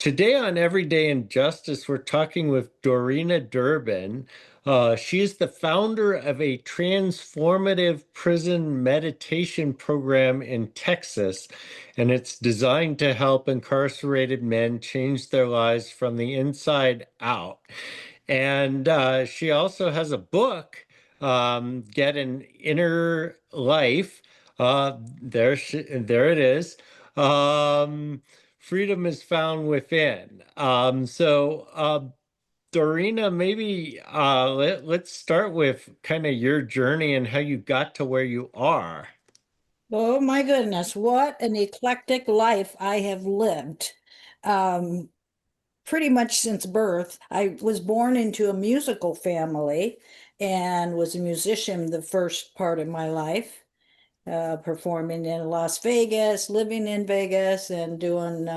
Today on Everyday Injustice, we're talking with Doreena Durbin. She is the founder of a transformative prison meditation program in Texas, and it's designed to help incarcerated men change their lives from the inside out. And she also has a book, Get an Inner Life. There it is. Freedom is found within. Dorina, maybe let's start with kind of your journey and how you got to where you are. Oh my goodness, what an eclectic life I have lived. Um, Pretty much since birth. I was born into a musical family and was a musician the first part of my life, performing in Las Vegas, living in Vegas, and doing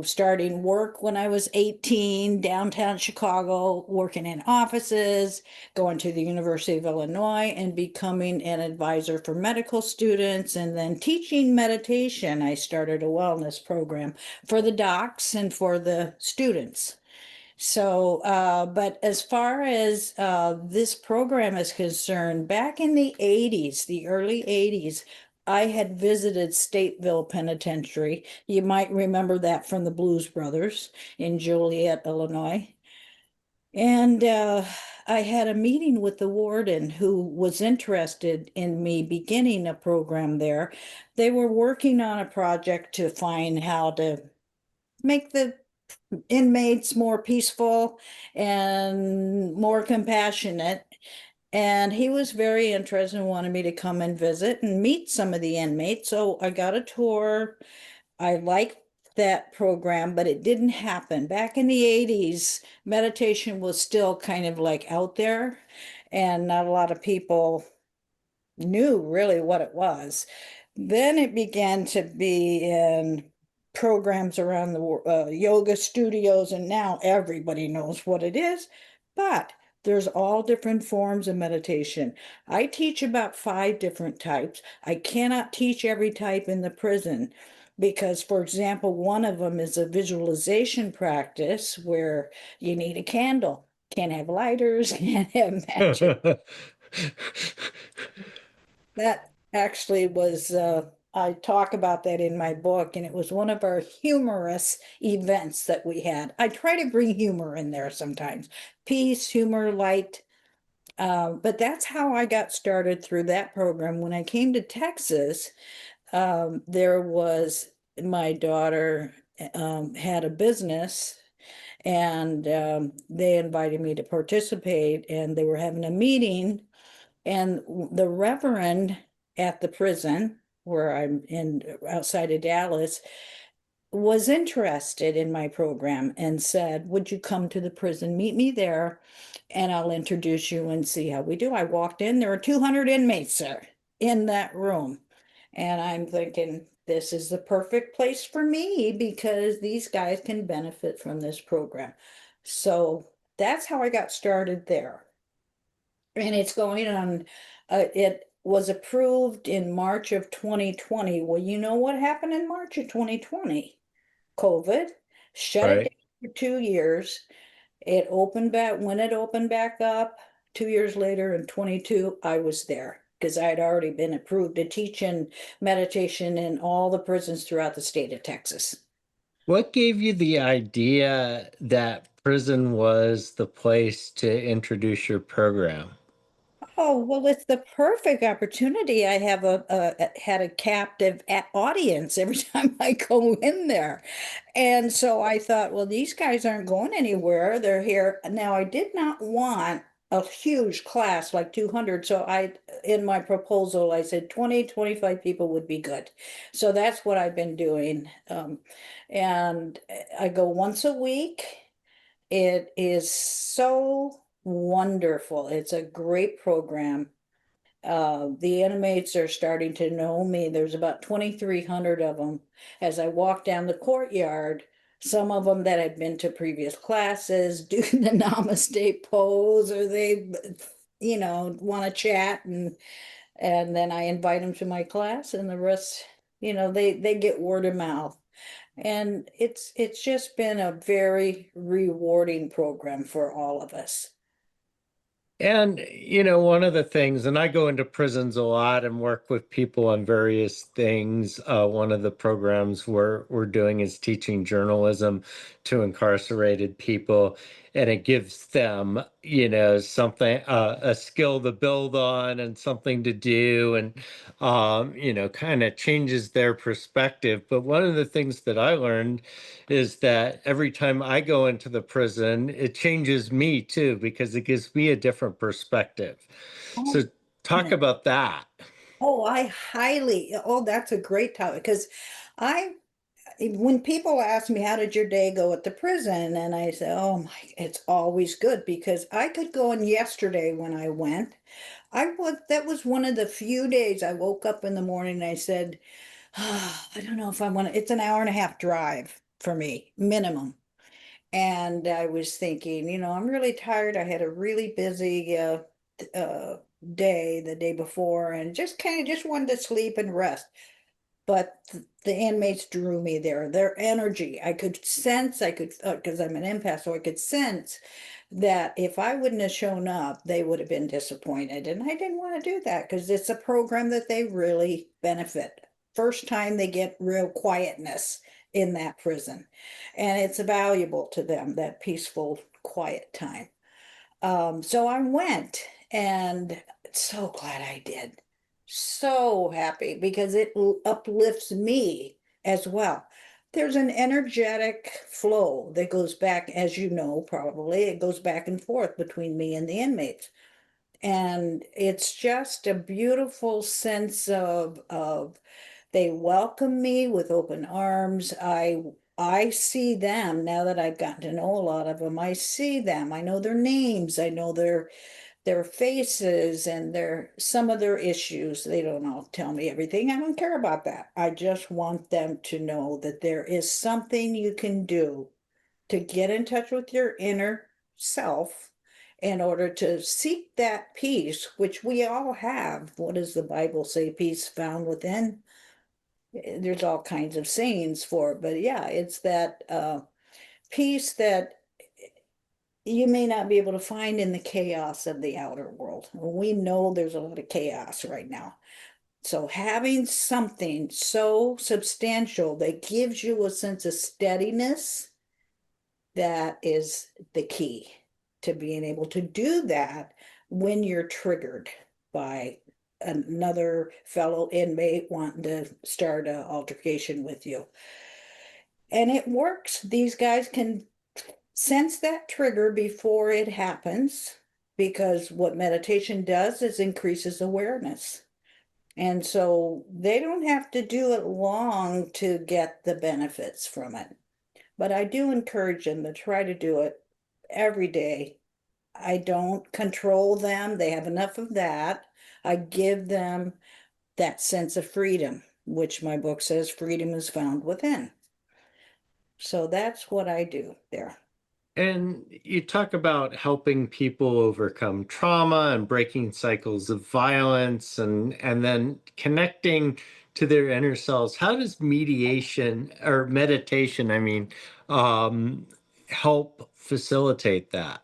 starting work when I was 18, downtown Chicago, working in offices, going to the University of Illinois and becoming an advisor for medical students, and then teaching meditation. I started a wellness program for the docs and for the students. But as far as this program is concerned, back in the 80s, the early 80s, I had visited Stateville Penitentiary. You might remember that from the Blues Brothers in Joliet, Illinois. And I had a meeting with the warden who was interested in me beginning a program there. They were working on a project to find how to make the inmates more peaceful and more compassionate. And he was very interested and wanted me to come and visit and meet some of the inmates. So I got a tour. I liked that program, but it didn't happen. Back in the 80s, meditation was still kind of like out there, and not a lot of people knew really what it was. Then it began to be in programs around the yoga studios, and now everybody knows what it is. But there's all different forms of meditation. I teach about 5 different types. I cannot teach every type in the prison because, for example, one of them is a visualization practice where you need a candle. Can't have lighters, can't have matches. That actually was, I talk about that in my book, and it was one of our humorous events that we had. I try to bring humor in there sometimes, peace, humor, light. But that's how I got started through that program. When I came to Texas, there was my daughter had a business, and they invited me to participate, and they were having a meeting, and the reverend at the prison where I'm in outside of Dallas was interested in my program and said, "Would you come to the prison, meet me there, and I'll introduce you and see how we do." I walked in, there were 200 inmates there in that room. And I'm thinking, this is the perfect place for me because these guys can benefit from this program. So that's how I got started there, and it's going on. It was approved in March of 2020. Well, you know what happened in March of 2020? COVID shut it Right. down for 2 years. It opened back when it opened back up 2 years later in 22. I was there because I had already been approved to teach in meditation in all the prisons throughout the state of Texas. What gave you the idea that prison was the place to introduce your program? Oh, well, it's the perfect opportunity. I have had a captive audience every time I go in there. And so I thought, well, these guys aren't going anywhere. They're here. Now, I did not want a huge class like 200. So in my proposal, I said 20, 25 people would be good. So that's what I've been doing. And I go once a week. It is so wonderful. It's a great program. The inmates are starting to know me. There's about 2,300 of them. As I walk down the courtyard, some of them that had been to previous classes do the namaste pose, or they, want to chat, and then I invite them to my class, and the rest, they get word of mouth. And it's just been a very rewarding program for all of us. And, one of the things, and I go into prisons a lot and work with people on various things. One of the programs we're doing is teaching journalism to incarcerated people, and it gives them, something, a skill to build on and something to do, and, kind of changes their perspective. But one of the things that I learned is that every time I go into the prison, it changes me too, because it gives me a different perspective. Oh, So talk yeah. about that. Oh, that's a great topic because I, when people ask me, how did your day go at the prison? And I say, oh my, it's always good because I could go in yesterday when I went. That was one of the few days I woke up in the morning and I said, I don't know if I want to, it's an hour and a half drive for me, minimum. And I was thinking, I'm really tired. I had a really busy uh, day the day before and just kind of just wanted to sleep and rest. But the inmates drew me there. Their energy, I could sense, because I'm an empath, so I could sense that if I wouldn't have shown up, they would have been disappointed. And I didn't want to do that because it's a program that they really benefit. First time they get real quietness in that prison. And it's valuable to them, that peaceful, quiet time. So I went and so glad I did. So happy because it uplifts me as well. There's an energetic flow that goes back, as you know, probably, it goes back and forth between me and the inmates. And it's just a beautiful sense of they welcome me with open arms. I see them now that I've gotten to know a lot of them. I see them. I know their names. I know their faces and their some of their issues. They don't all tell me everything. I don't care about that. I just want them to know that there is something you can do to get in touch with your inner self in order to seek that peace, which we all have. What does the Bible say? Peace found within. There's all kinds of sayings for it, but yeah, it's that peace that you may not be able to find in the chaos of the outer world. We know there's a lot of chaos right now. So having something so substantial that gives you a sense of steadiness, that is the key to being able to do that when you're triggered by another fellow inmate wanting to start an altercation with you. And it works. These guys can sense that trigger before it happens because what meditation does is increases awareness. And so they don't have to do it long to get the benefits from it. But I do encourage them to try to do it every day. I don't control them. They have enough of that. I give them that sense of freedom, which my book says freedom is found within. So that's what I do there. And you talk about helping people overcome trauma and breaking cycles of violence and then connecting to their inner selves. How does mediation or meditation, um, help facilitate that?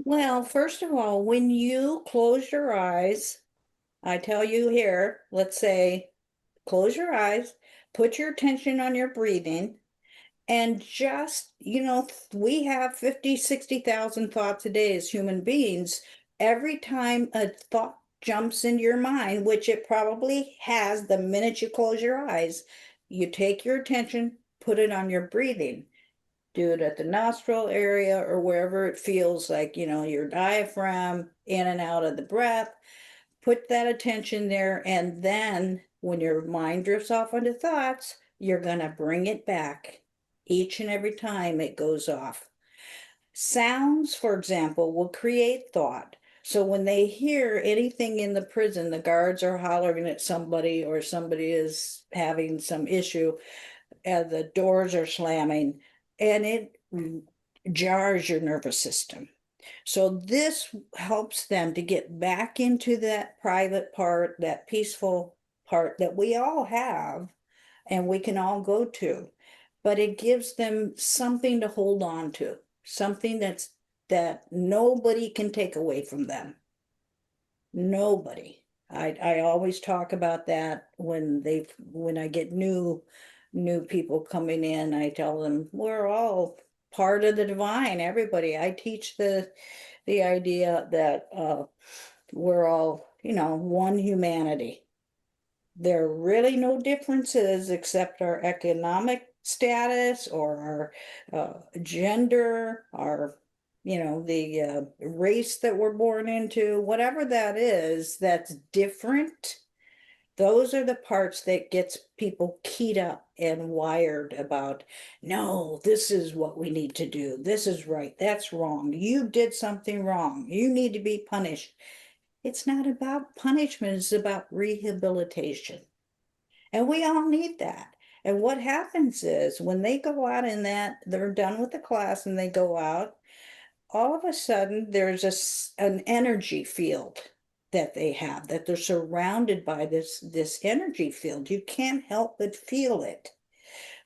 Well, first of all, when you close your eyes, I tell you here, let's say, close your eyes, put your attention on your breathing, and just, we have 50, 60,000 thoughts a day as human beings. Every time a thought jumps into your mind, which it probably has the minute you close your eyes, you take your attention, put it on your breathing. Do it at the nostril area or wherever it feels like, your diaphragm, in and out of the breath. Put that attention there. And then when your mind drifts off into thoughts, you're going to bring it back each and every time it goes off. Sounds, for example, will create thought. So when they hear anything in the prison, the guards are hollering at somebody or somebody is having some issue, the doors are slamming, and it jars your nervous system. So this helps them to get back into that private part, that peaceful part that we all have, and we can all go to, but it gives them something to hold on to, something that nobody can take away from them. Nobody. I always talk about that when I get new people coming in, I tell them we're all part of the divine, everybody. I teach the idea that we're all, one humanity. There are really no differences except our economic status or our gender, our, the race that we're born into, whatever that is, that's different. Those are the parts that gets people keyed up and wired about, no, this is what we need to do. This is right. That's wrong. You did something wrong. You need to be punished. It's not about punishment, it's about rehabilitation. And we all need that. And what happens is when they go out in that, they're done with the class and they go out, all of a sudden there's an energy field that they have, that they're surrounded by this energy field. You can't help but feel it.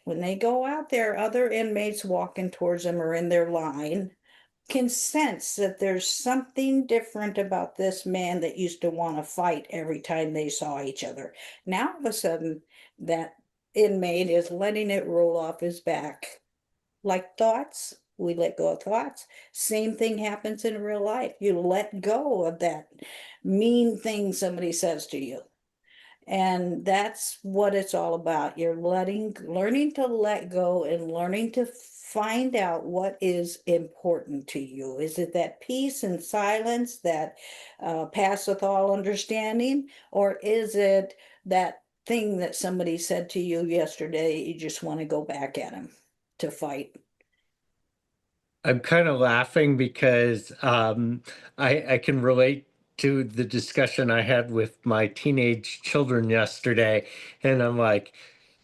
When they go out there, other inmates walking towards them or in their line can sense that there's something different about this man that used to want to fight every time they saw each other. Now, all of a sudden, that inmate is letting it roll off his back. Like thoughts, we let go of thoughts. Same thing happens in real life. You let go of that mean thing somebody says to you. And that's what it's all about. You're learning to let go and learning to find out what is important to you. Is it that peace and silence that passeth all understanding? Or is it that thing that somebody said to you yesterday, you just want to go back at them to fight? I'm kind of laughing because I can relate to the discussion I had with my teenage children yesterday, and I'm like,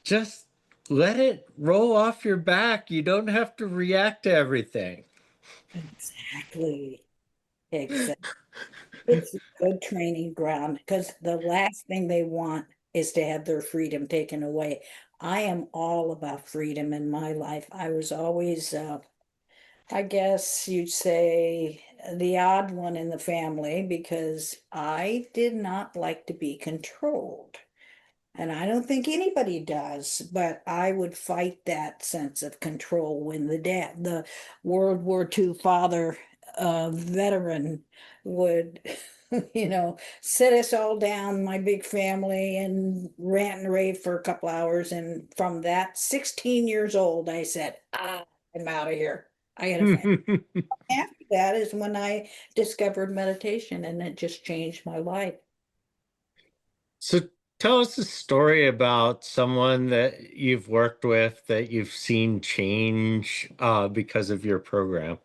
just let it roll off your back. You don't have to react to everything. Exactly. Exactly. It's a good training ground because the last thing they want is to have their freedom taken away. I am all about freedom in my life. I was always, I guess you'd say, the odd one in the family because I did not like to be controlled. And I don't think anybody does, but I would fight that sense of control when the World War II father, veteran would, sit us all down, my big family, and rant and rave for a couple hours. And from that, 16 years old, I said, I'm out of here. I gotta find. After that is when I discovered meditation, and it just changed my life. So tell us a story about someone that you've worked with that you've seen change because of your program.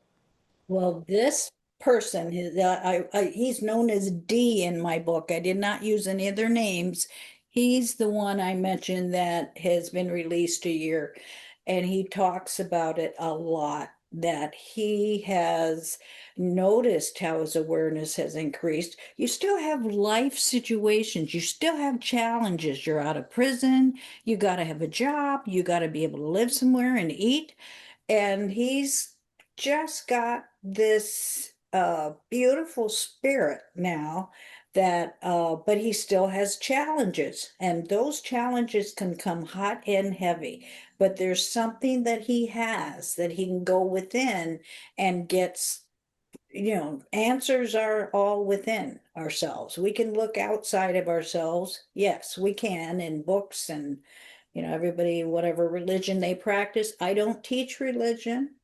Well, this person, he's known as D in my book. I did not use any of their names. He's the one I mentioned that has been released a year, and he talks about it a lot. That he has noticed how his awareness has increased. You still have life situations, you still have challenges. You're out of prison, you got to have a job, you got to be able to live somewhere and eat, and he's just got this beautiful spirit now that but he still has challenges, and those challenges can come hot and heavy, but there's something that he has that he can go within and gets, answers are all within ourselves. We can look outside of ourselves, yes we can, in books and, everybody, whatever religion they practice. I don't teach religion.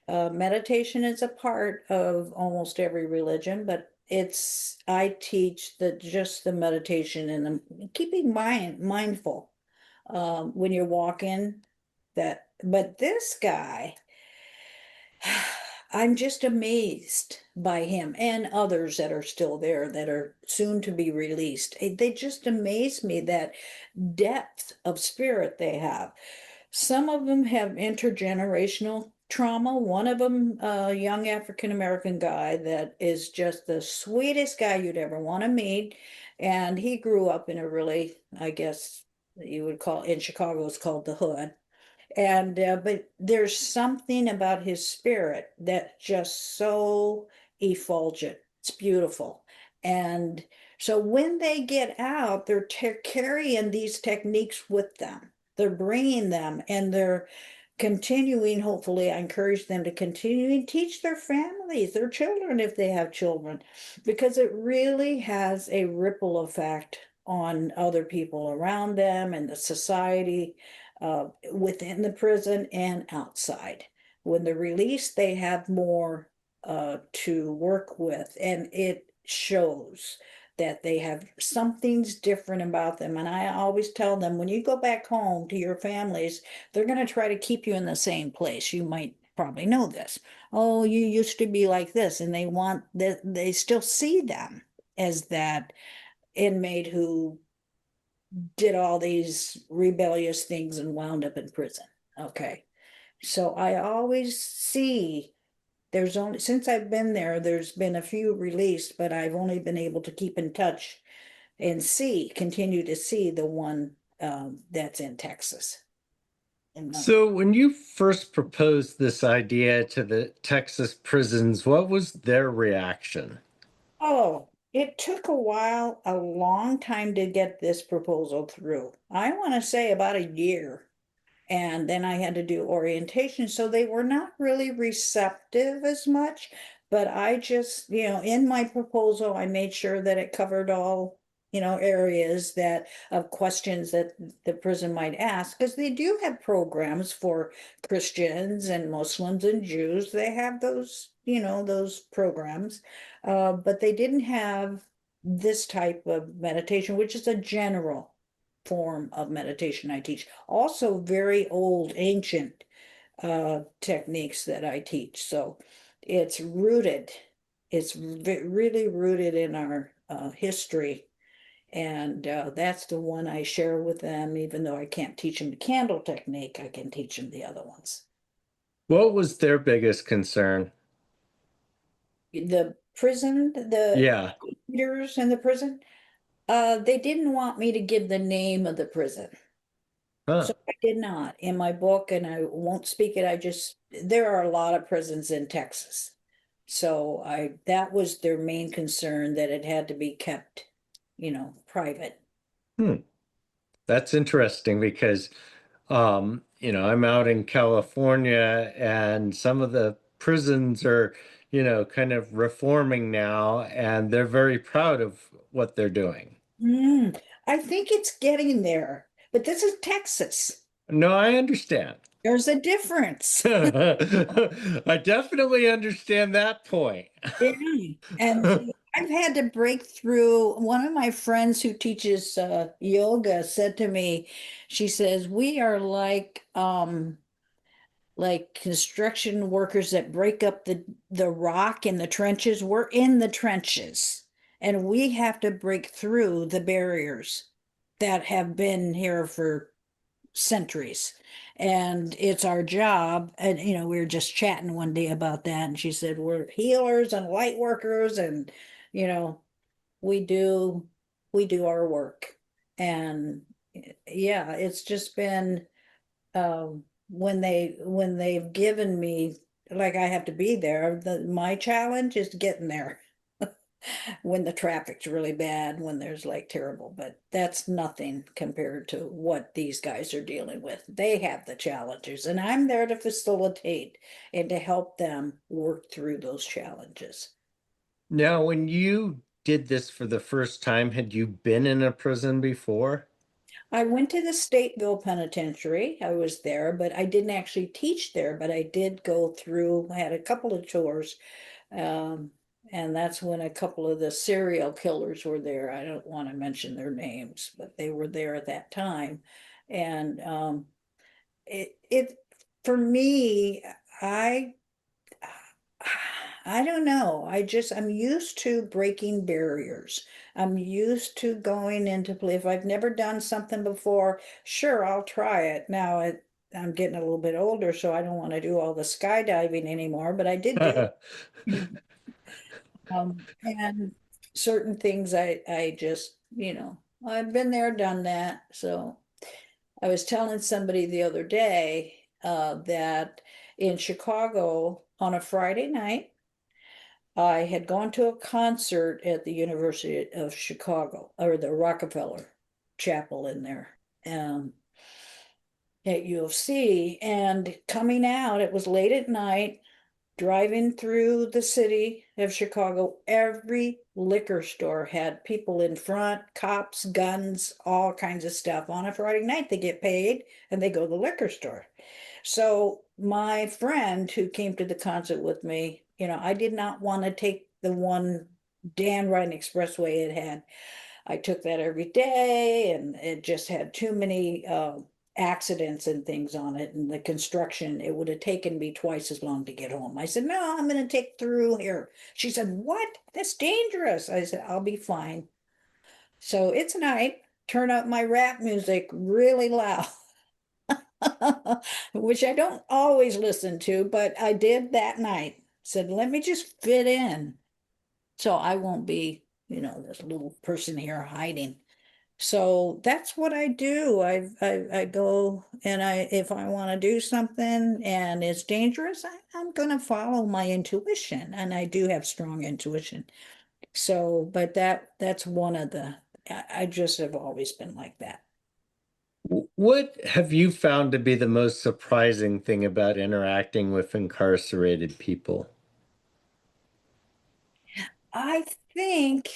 Meditation is a part of almost every religion, but I teach just the meditation and the keeping mindful when you're walking. But this guy, I'm just amazed by him and others that are still there that are soon to be released. They just amaze me, that depth of spirit they have. Some of them have intergenerational trauma. One of them, a young African American guy that is just the sweetest guy you'd ever want to meet. And he grew up in a really, I guess, you would call in Chicago, it's called the Hood. And but there's something about his spirit that's just so effulgent. It's beautiful. And so when they get out, they're carrying these techniques with them. They're bringing them and they're continuing. Hopefully, I encourage them to continue and teach their families, their children, if they have children, because it really has a ripple effect on other people around them and the society within the prison and outside. When they're released, they have more to work with, and it shows that they have something's different about them. And I always tell them, when you go back home to your families, they're going to try to keep you in the same place. You might probably know this. Oh, you used to be like this, and they want that, they still see them as that inmate who did all these rebellious things and wound up in prison. Okay. So I always see there's only, since I've been there, there's been a few released, but I've only been able to keep in touch and continue to see the one that's in Texas. In So, when you first proposed this idea to the Texas prisons, what was their reaction? Oh, it took a while, a long time to get this proposal through. I want to say about a year. And then I had to do orientation. So they were not really receptive as much. But I just, in my proposal, I made sure that it covered all, areas that of questions that the prison might ask, because they do have programs for Christians and Muslims and Jews. They have those, those programs. But they didn't have this type of meditation, which is a general form of meditation I teach. Also, very old, ancient techniques that I teach. So it's rooted, it's really rooted in our history. And that's the one I share with them, even though I can't teach them the candle technique, I can teach them the other ones. What was their biggest concern? The prison, the Yeah. leaders in the prison, they didn't want me to give the name of the prison. Huh. So I did not in my book, and I won't speak it. There are a lot of prisons in Texas. So that was their main concern, that it had to be kept, private. Hmm. That's interesting because I'm out in California and some of the prisons are, kind of reforming now and they're very proud of what they're doing. Mm, I think it's getting there, but this is Texas. No, I understand. There's a difference. I definitely understand that point. Yeah. And so I've had to break through. One of my friends who teaches yoga said to me, she says, we are like construction workers that break up the rock in the trenches. We're in the trenches, and we have to break through the barriers that have been here for centuries. And it's our job. And we were just chatting one day about that, and she said we're healers and light workers, and you know we do we do our work. And yeah, it's just been when they've given me, like, I have to be there. My challenge is getting there when the traffic's really bad, when there's like terrible, but that's nothing compared to what these guys are dealing with. They have the challenges, and I'm there to facilitate and to help them work through those challenges. Now, when you did this for the first time, had you been in a prison before? I went to the Stateville Penitentiary. I was there, but I didn't actually teach there, but I did go through, I had a couple of tours. Um, and that's when a couple of the serial killers were there. I don't want to mention their names, but they were there at that time. And it for me, I I don't know. I'm used to breaking barriers. I'm used to going into play. If I've never done something before, sure, I'll try it. I'm getting a little bit older, so I don't want to do all the skydiving anymore, but I did do it. And certain things I just, I've been there, done that. So, I was telling somebody the other day that in Chicago on a Friday night, I had gone to a concert at the University of Chicago, or the Rockefeller Chapel in there, at U of C. And coming out, it was late at night, driving through the city of Chicago. Every liquor store had people in front, cops, guns, all kinds of stuff. On a Friday night, they get paid and they go to the liquor store. So my friend who came to the concert with me, I did not want to take the one Dan Ryan Expressway it had. I took that every day and it just had too many accidents and things on it. And the construction, it would have taken me twice as long to get home. I said, no, I'm going to take through here. She said, what? That's dangerous. I said, I'll be fine. So it's night. Turn up my rap music really loud. Which I don't always listen to, but I did that night. Said, let me just fit in so I won't be, this little person here hiding. So that's what I do. I go and if I want to do something and it's dangerous, I'm going to follow my intuition, and I do have strong intuition. So, but that's one of I just have always been like that. What have you found to be the most surprising thing about interacting with incarcerated people? I think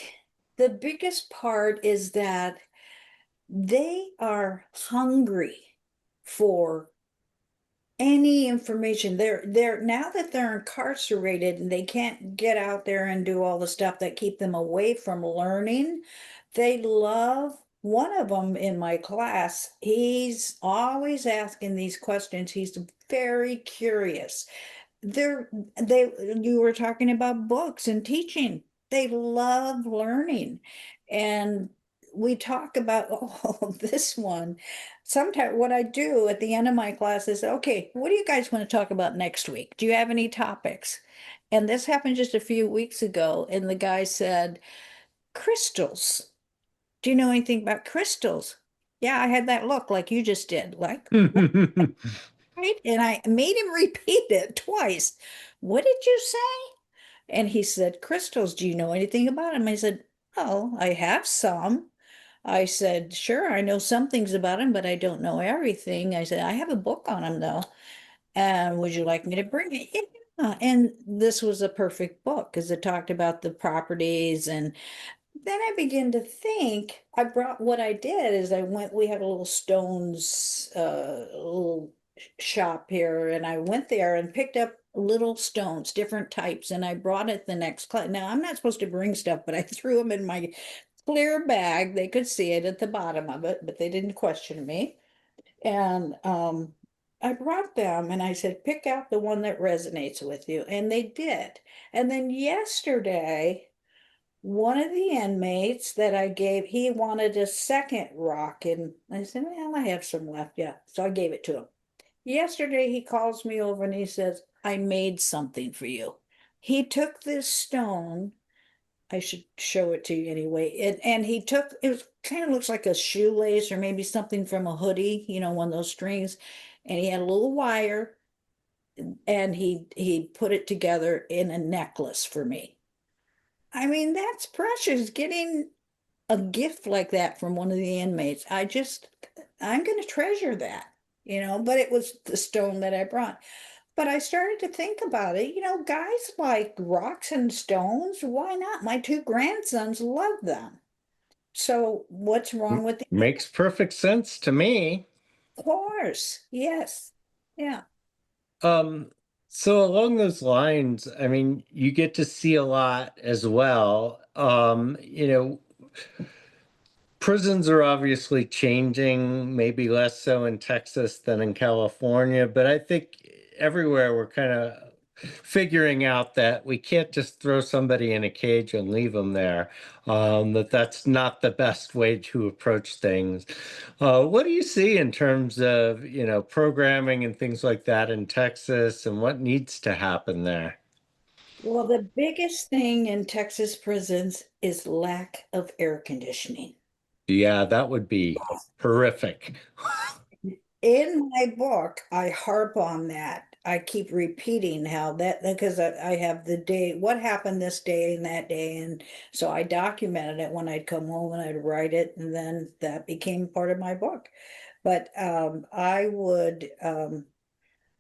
the biggest part is that they are hungry for any information. They're now that they're incarcerated and they can't get out there and do all the stuff that keep them away from learning. They love one of them in my class. He's always asking these questions. He's very curious. They're they You were talking about books and teaching. They love learning. And we talk about, oh, this one. Sometimes what I do at the end of my class is, okay, what do you guys want to talk about next week? Do you have any topics? And this happened just a few weeks ago, and the guy said, crystals. Do you know anything about crystals? Yeah, I had that look like you just did. Like, right? And I made him repeat it twice. What did you say? And he said, crystals, do you know anything about them? I said, oh, I have some. I said, sure, I know some things about them, but I don't know everything. I said, I have a book on them though. And would you like me to bring it? Yeah. And this was a perfect book because it talked about the properties. And then I began to think, what I did is we have a little stones, little shop here, and I went there and picked up little stones, different types, and I brought it the next class. Now, I'm not supposed to bring stuff, but I threw them in my clear bag. They could see it at the bottom of it, but they didn't question me. And I brought them and I said, pick out the one that resonates with you. And they did. And then yesterday, one of the inmates that I gave, he wanted a second rock. And I said, well, I have some left. Yeah. So I gave it to him. Yesterday, he calls me over and he says, I made something for you. He took this stone. I should show it to you anyway. And he took, it was kind of looks like a shoelace or maybe something from a hoodie, one of those strings. And he had a little wire and he put it together in a necklace for me. I mean, that's precious. Getting a gift like that from one of the inmates, I'm going to treasure that, but it was the stone that I brought. But I started to think about it. Guys like rocks and stones. Why not? My two grandsons love them. So what's wrong with the, Makes perfect sense to me. of course, yes. Yeah. Um, so along those lines, I mean, you get to see a lot as well. Prisons are obviously changing, maybe less so in Texas than in California, but I think everywhere we're kind of figuring out that we can't just throw somebody in a cage and leave them there. That's not the best way to approach things. What do you see in terms of, programming and things like that in Texas, and what needs to happen there? Well, the biggest thing in Texas prisons is lack of air conditioning. Yeah, that would be horrific. In my book, I harp on that. I keep repeating how that, because I have the day, what happened this day and that day. And so I documented it when I'd come home and I'd write it, and then that became part of my book. But I would,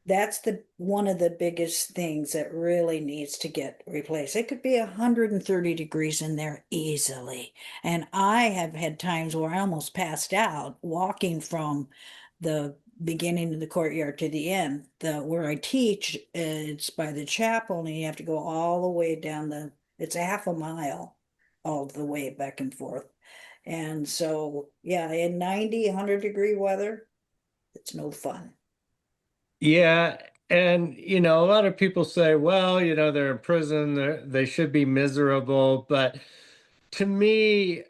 that's the one of the biggest things that really needs to get replaced. It could be 130 degrees in there easily. And I have had times where I almost passed out walking from the beginning of the courtyard to the end. The where I teach, it's by the chapel, and you have to go all the way down it's a half a mile all the way back and forth. And so, yeah, in 90, 100-degree weather, it's no fun. Yeah, and a lot of people say, well, they're in prison, they should be miserable, but to me,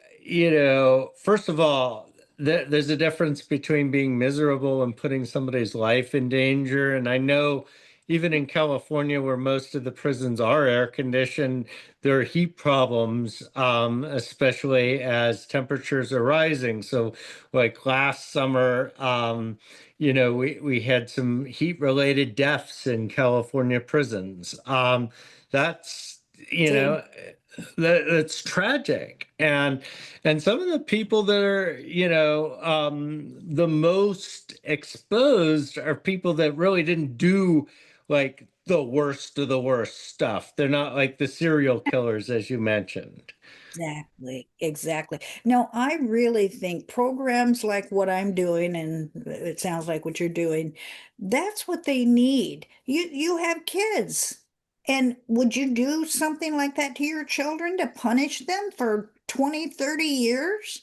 first of all, there's a difference between being miserable and putting somebody's life in danger. And I know even in California, where most of the prisons are air conditioned, there are heat problems, especially as temperatures are rising. So, like last summer, we had some heat-related deaths in California prisons. That's, you Same. know, that's tragic. And some of the people that are, the most exposed are people that really didn't do like the worst of the worst stuff. They're not like the serial killers, as you mentioned. Exactly, exactly. No, I really think programs like what I'm doing, and it sounds like what you're doing, that's what they need. You have kids. And would you do something like that to your children to punish them for 20, 30 years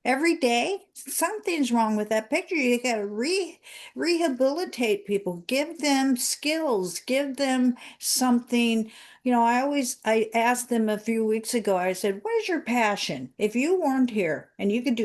every day? Something's wrong with that picture. You got to rehabilitate people, give them skills, give them something. I asked them a few weeks ago, I said, what is your passion? If you weren't here and you could do